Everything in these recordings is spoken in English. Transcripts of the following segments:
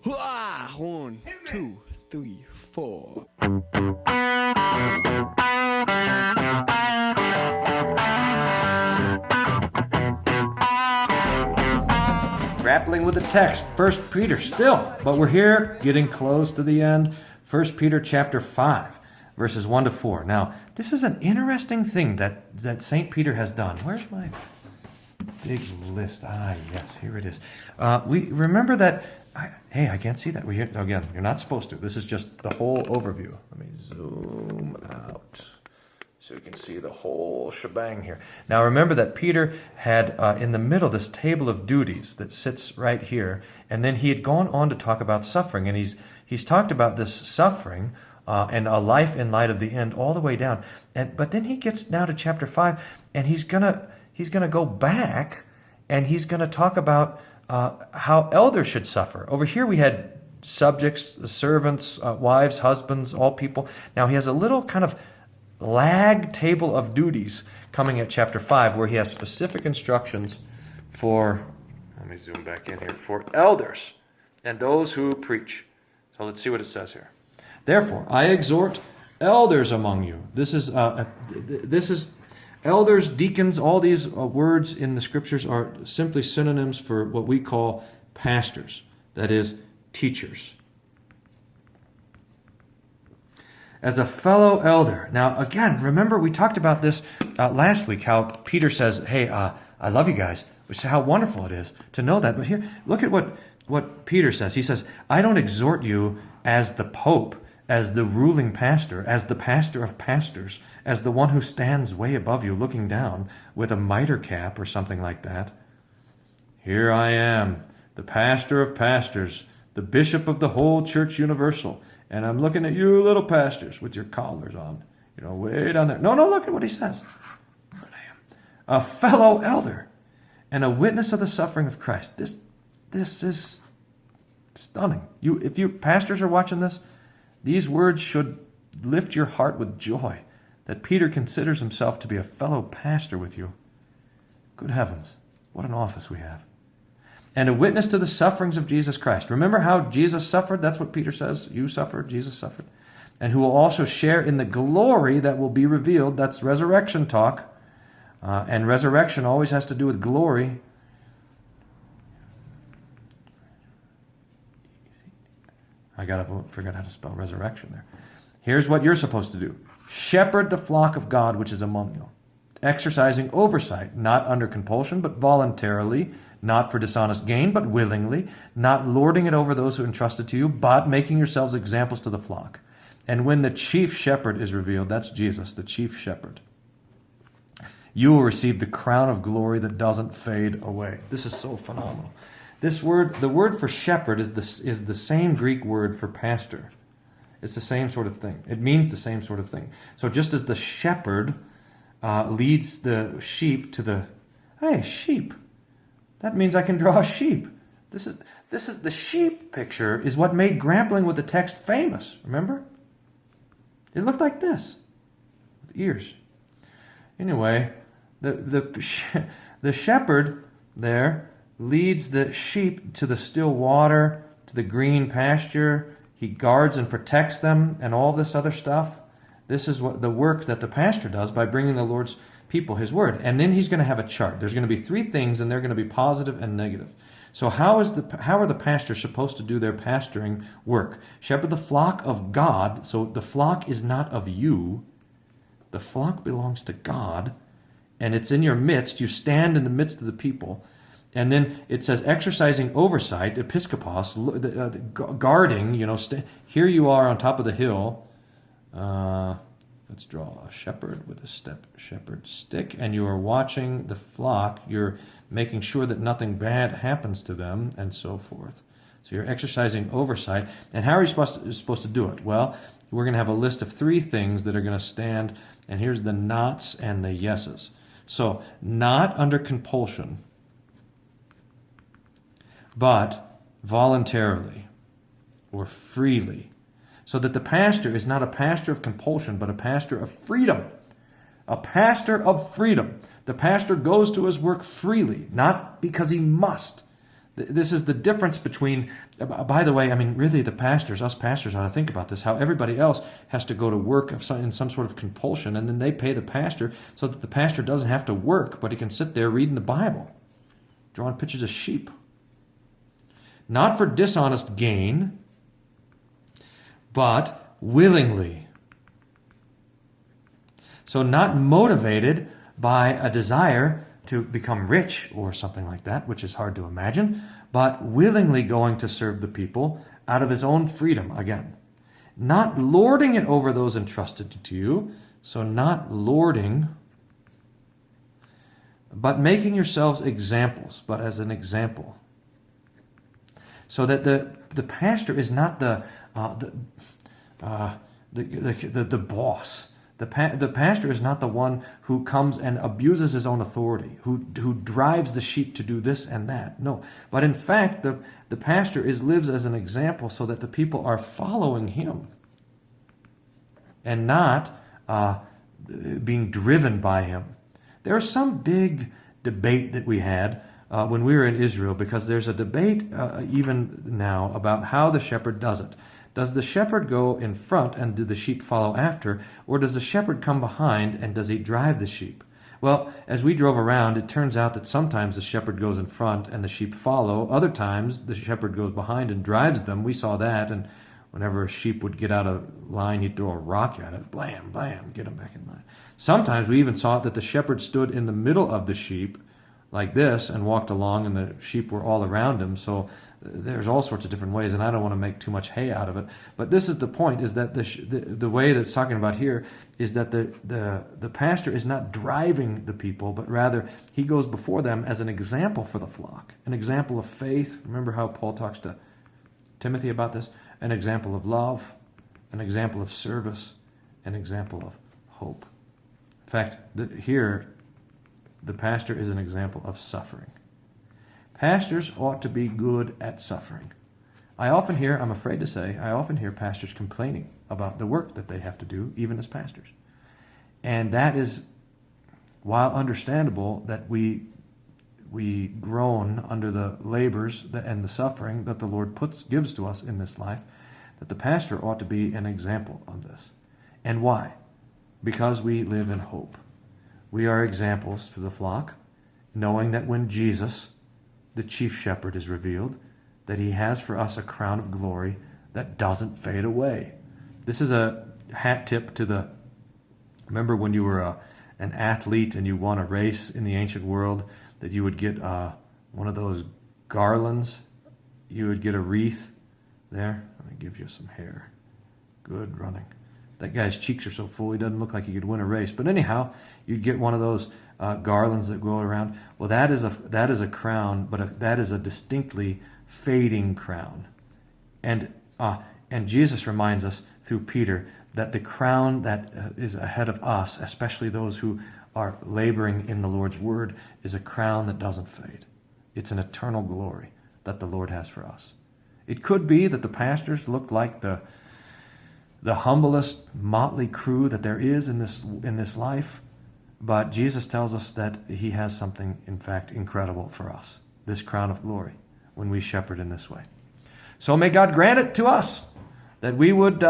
1, 2, 3, 4. Grappling with the text, 1 Peter still, but we're here getting close to the end. 1 Peter chapter 5, verses 1 to 4. Now, this is an interesting thing that St. Peter has done. Where's my big list? Yes, here it is. We remember that, I can't see that. Again, you're not supposed to. This is just the whole overview. Let me zoom out so you can see the whole shebang here. Now remember that Peter had in the middle this table of duties that sits right here, and then he had gone on to talk about suffering, and he's talked about this suffering and a life in light of the end all the way down. But then he gets now to chapter 5, and he's gonna go back, and he's gonna talk about how elders should suffer. Over here we had subjects, servants, wives, husbands, all people. Now he has a little kind of lag table of duties coming at chapter 5, where he has specific instructions for, let me zoom back in here, for elders and those who preach. So let's see what it says here. Therefore, I exhort elders among you. This is elders, deacons, all these words in the scriptures are simply synonyms for what we call pastors, that is, teachers. As a fellow elder. Now, again, remember we talked about this last week, how Peter says, hey, I love you guys, which is how wonderful it is to know that. But here, look at what Peter says. He says, I don't exhort you as the Pope, as the ruling pastor, as the pastor of pastors, as the one who stands way above you looking down with a mitre cap or something like that. Here I am, the pastor of pastors, the bishop of the whole church universal. And I'm looking at you little pastors with your collars on, way down there. No, look at what he says. Here I am, a fellow elder and a witness of the suffering of Christ. This is stunning. If you pastors are watching this, these words should lift your heart with joy that Peter considers himself to be a fellow pastor with you. Good heavens, what an office we have. And a witness to the sufferings of Jesus Christ. Remember how Jesus suffered? That's what Peter says. You suffered, Jesus suffered. And who will also share in the glory that will be revealed. That's resurrection talk. And resurrection always has to do with glory. I forgot how to spell resurrection there. Here's what you're supposed to do. Shepherd the flock of God which is among you, exercising oversight, not under compulsion, but voluntarily, not for dishonest gain, but willingly, not lording it over those who entrust it to you, but making yourselves examples to the flock. And when the chief shepherd is revealed, that's Jesus, the chief shepherd, you will receive the crown of glory that doesn't fade away. This is so phenomenal. This word, the word for shepherd is the same Greek word for pastor. It's the same sort of thing. It means the same sort of thing. So just as the shepherd leads the sheep to the, hey, sheep. That means I can draw a sheep. This is the sheep picture is what made Grappling with the text famous. Remember? It looked like this, with ears. Anyway, the shepherd there leads the sheep to the still water, to the green pasture. He guards and protects them, and all this other stuff. This is what the work that the pastor does by bringing the Lord's people his word. And then he's going to have a chart. There's going to be 3 things, and they're going to be positive and negative. So how are the pastors supposed to do their pastoring work? Shepherd the flock of God. So the flock is not of you. The flock belongs to God, and it's in your midst. You stand in the midst of the people. And then it says exercising oversight, episkopos, guarding, here you are on top of the hill. Let's draw a shepherd with a shepherd stick, and you are watching the flock. You're making sure that nothing bad happens to them, and so forth. So you're exercising oversight. And how are you supposed to do it? Well, we're going to have a list of 3 things that are going to stand, and here's the nots and the yeses. So, not under compulsion, but voluntarily or freely. So that the pastor is not a pastor of compulsion, but a pastor of freedom. A pastor of freedom. The pastor goes to his work freely, not because he must. This is the difference between, by the way, I mean, really the pastors, us pastors ought to think about this, how everybody else has to go to work in some sort of compulsion, and then they pay the pastor so that the pastor doesn't have to work, but he can sit there reading the Bible, drawing pictures of sheep. Not for dishonest gain, but willingly. So not motivated by a desire to become rich or something like that, which is hard to imagine, but willingly going to serve the people out of his own freedom again. Not lording it over those entrusted to you, so not lording, but making yourselves examples, but as an example. So that the pastor is not the boss. The pastor is not the one who comes and abuses his own authority, who drives the sheep to do this and that. No. But in fact, the pastor lives as an example so that the people are following him and not being driven by him. There's some big debate that we had when we were in Israel, because there's a debate even now about how the shepherd does it. Does the shepherd go in front and do the sheep follow after, or does the shepherd come behind and does he drive the sheep? Well, as we drove around, it turns out that sometimes the shepherd goes in front and the sheep follow. Other times, the shepherd goes behind and drives them. We saw that, and whenever a sheep would get out of line, he'd throw a rock at it. Blam, blam, get him back in line. Sometimes we even saw that the shepherd stood in the middle of the sheep like this and walked along, and the sheep were all around him. So there's all sorts of different ways, and I don't want to make too much hay out of it. But this is the point, is that the way that it's talking about here is that the pastor is not driving the people, but rather he goes before them as an example for the flock, an example of faith. Remember how Paul talks to Timothy about this? An example of love, an example of service, an example of hope. In fact, here, the pastor is an example of suffering. Pastors ought to be good at suffering. I'm afraid to say, I often hear pastors complaining about the work that they have to do, even as pastors. And that is, while understandable that we groan under the labors and the suffering that the Lord gives to us in this life, that the pastor ought to be an example of this. And why? Because we live in hope. We are examples to the flock, knowing that when Jesus, the chief shepherd, is revealed, that he has for us a crown of glory that doesn't fade away. This is a hat tip to remember when you were an athlete and you won a race in the ancient world, that you would get one of those garlands. You would get a wreath there. It gives you some hair. Good running. That guy's cheeks are so full he doesn't look like he could win a race. But anyhow, you'd get one of those garlands that go around. Well, that is a crown, but that is a distinctly fading crown. And Jesus reminds us through Peter that the crown that is ahead of us, especially those who are laboring in the Lord's word, is a crown that doesn't fade. It's an eternal glory that the Lord has for us. It could be that the pastors look like the humblest motley crew that there is in this life, but Jesus tells us that he has something, in fact, incredible for us, this crown of glory, when we shepherd in this way. So may God grant it to us, that we would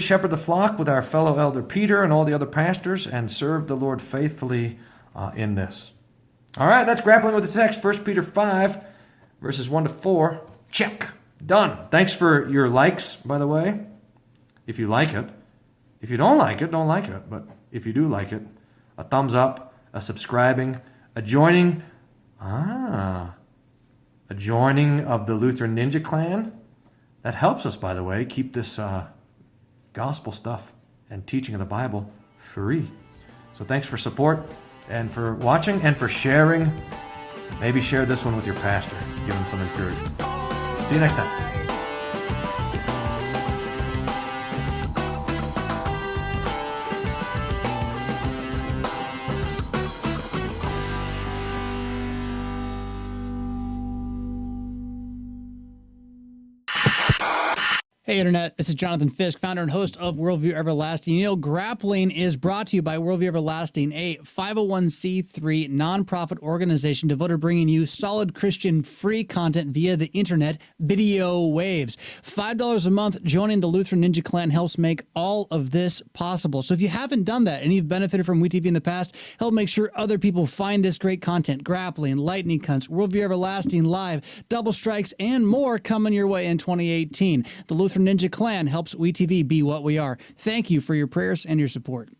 shepherd the flock with our fellow elder Peter and all the other pastors and serve the Lord faithfully in this. All right, that's Grappling with the Text, 1 Peter 5, verses 1 to 4. Check. Done. Thanks for your likes, by the way, if you like it. If you don't like it, don't like it. But if you do like it, a thumbs up, a subscribing, a joining of the Lutheran Ninja Clan. That helps us, by the way, keep this gospel stuff and teaching of the Bible free. So thanks for support and for watching and for sharing. Maybe share this one with your pastor. Give him some encouragement. See you next time. Hey, Internet. This is Jonathan Fisk, founder and host of Worldview Everlasting. You know, Grappling is brought to you by Worldview Everlasting, a 501c3 nonprofit organization devoted to bringing you solid Christian free content via the Internet video waves. $5 a month joining the Lutheran Ninja Clan helps make all of this possible. So if you haven't done that and you've benefited from WeTV in the past, help make sure other people find this great content. Grappling, Lightning Cunts, Worldview Everlasting Live, Double Strikes, and more coming your way in 2018. The Lutheran Ninja Clan helps WeTV be what we are. Thank you for your prayers and your support.